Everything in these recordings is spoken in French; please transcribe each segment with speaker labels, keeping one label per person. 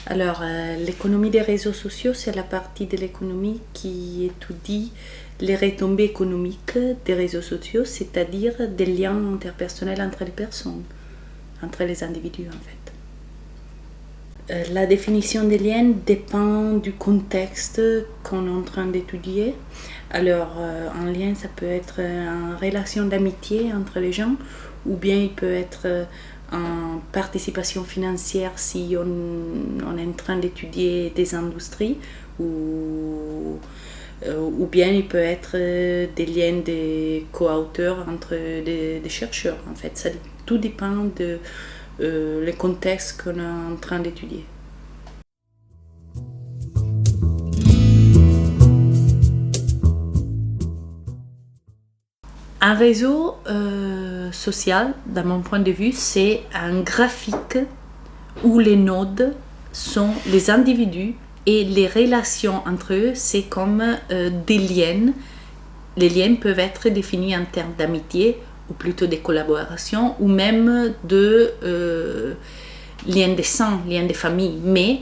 Speaker 1: Alors, l'économie des réseaux sociaux, c'est la partie de l'économie qui étudie les retombées économiques des réseaux sociaux, c'est-à-dire des liens interpersonnels entre les personnes, entre les individus en fait. La définition des liens dépend du contexte qu'on est en train d'étudier. Alors, un lien, ça peut être une relation d'amitié entre les gens, ou bien il peut être en participation financière si on est en train d'étudier des industries, ou bien il peut être des liens de co-auteurs entre des chercheurs. En fait, tout dépend de le contexte qu'on est en train d'étudier. Un réseau social, dans mon point de vue, c'est un graphique où les nodes sont les individus et les relations entre eux, c'est comme des liens. Les liens peuvent être définis en termes d'amitié, ou plutôt de collaboration, ou même de liens de sang, liens de famille. Mais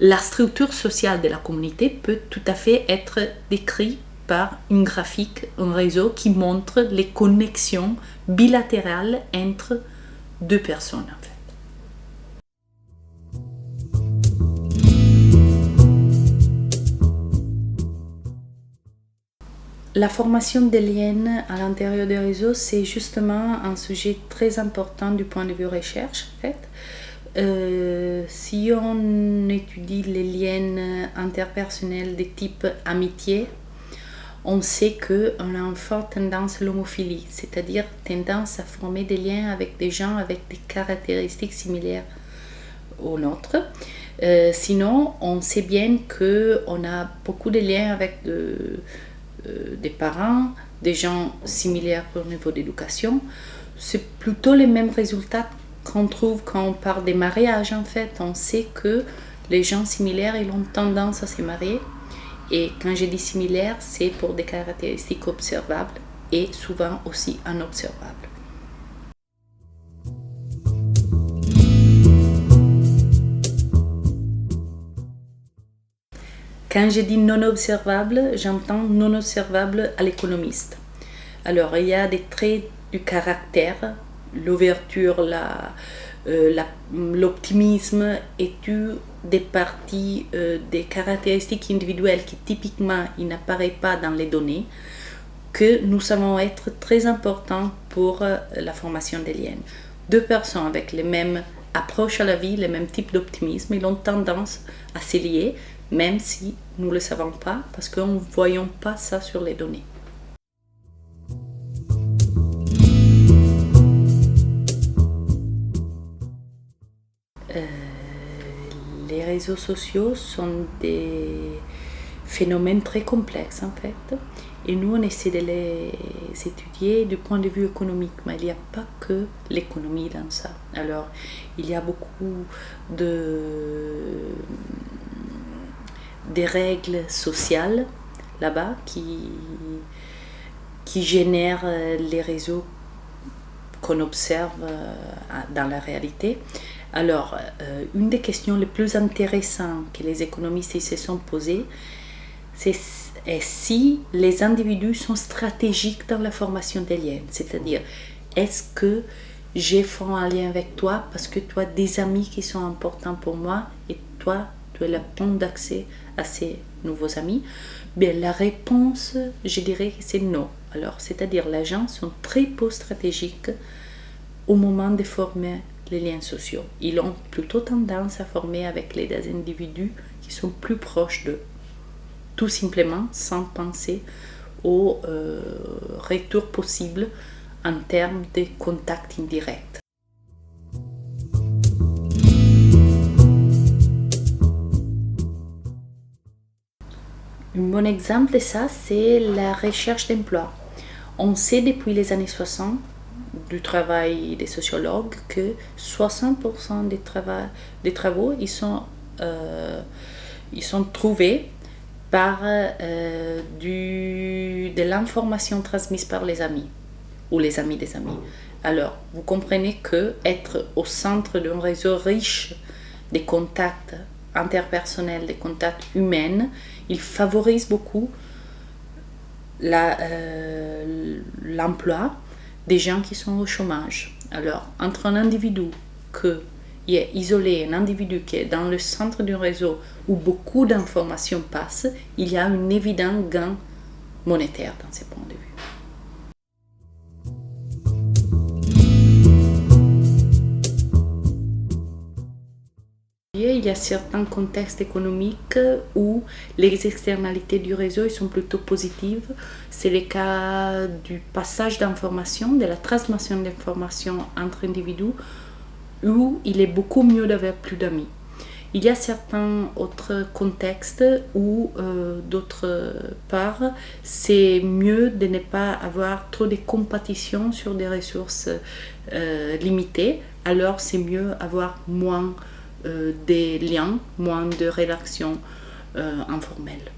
Speaker 1: la structure sociale de la communauté peut tout à fait être décrite par une graphique, un réseau qui montre les connexions bilatérales entre deux personnes. En fait. La formation des liens à l'intérieur des réseaux, c'est justement un sujet très important du point de vue recherche. En fait. Si on étudie les liens interpersonnels de type amitié, on sait qu'on a une forte tendance à l'homophilie, c'est-à-dire tendance à former des liens avec des gens avec des caractéristiques similaires aux nôtres. Sinon, on sait bien qu'on a beaucoup de liens avec des parents, des gens similaires au niveau d'éducation. C'est plutôt les mêmes résultats qu'on trouve quand on parle des mariages. En fait, on sait que les gens similaires, ils ont tendance à se marier. Et quand je dis similaire, c'est pour des caractéristiques observables et souvent aussi inobservables. Quand je dis non observable, j'entends non observable à l'économiste. Alors, il y a des traits du caractère, l'ouverture, l'optimisme et des parties, des caractéristiques individuelles qui typiquement n'apparaissent pas dans les données, que nous savons être très importants pour la formation des liens. Deux personnes avec les mêmes approches à la vie, les mêmes types d'optimisme, ils ont tendance à se lier, même si nous ne le savons pas, parce qu'on ne voyons pas ça sur les données. Les réseaux sociaux sont des phénomènes très complexes en fait, et nous on essaie de les étudier du point de vue économique, mais il n'y a pas que l'économie dans ça. Alors il y a beaucoup des règles sociales là-bas qui génèrent les réseaux qu'on observe dans la réalité. Alors, une des questions les plus intéressantes que les économistes se sont posées, c'est si les individus sont stratégiques dans la formation des liens. C'est-à-dire, est-ce que j'ai fait un lien avec toi parce que tu as des amis qui sont importants pour moi et toi, tu es la porte d'accès à ces nouveaux amis? Bien, la réponse, je dirais que c'est non. Alors, c'est-à-dire, les gens sont très peu stratégiques au moment de former les liens sociaux. Ils ont plutôt tendance à former avec les individus qui sont plus proches d'eux, tout simplement sans penser au retour possible en termes de contact indirect. Un bon exemple de ça, c'est la recherche d'emploi. On sait depuis les années 60 du travail des sociologues que 60% des travaux ils sont trouvés par de l'information transmise par les amis ou les amis des amis. Alors, vous comprenez que être au centre d'un réseau riche des contacts interpersonnels, des contacts humains, il favorise beaucoup l'emploi des gens qui sont au chômage. Alors, entre un individu qui est isolé, un individu qui est dans le centre du réseau où beaucoup d'informations passent, il y a un évident gain monétaire dans ces points de vue. Il y a certains contextes économiques où les externalités du réseau sont plutôt positives. C'est le cas du passage d'informations, de la transmission d'informations entre individus, où il est beaucoup mieux d'avoir plus d'amis. Il y a certains autres contextes où, d'autre part, c'est mieux de ne pas avoir trop de compétition sur des ressources limitées. Alors c'est mieux avoir moins des liens, moins de relations informelles.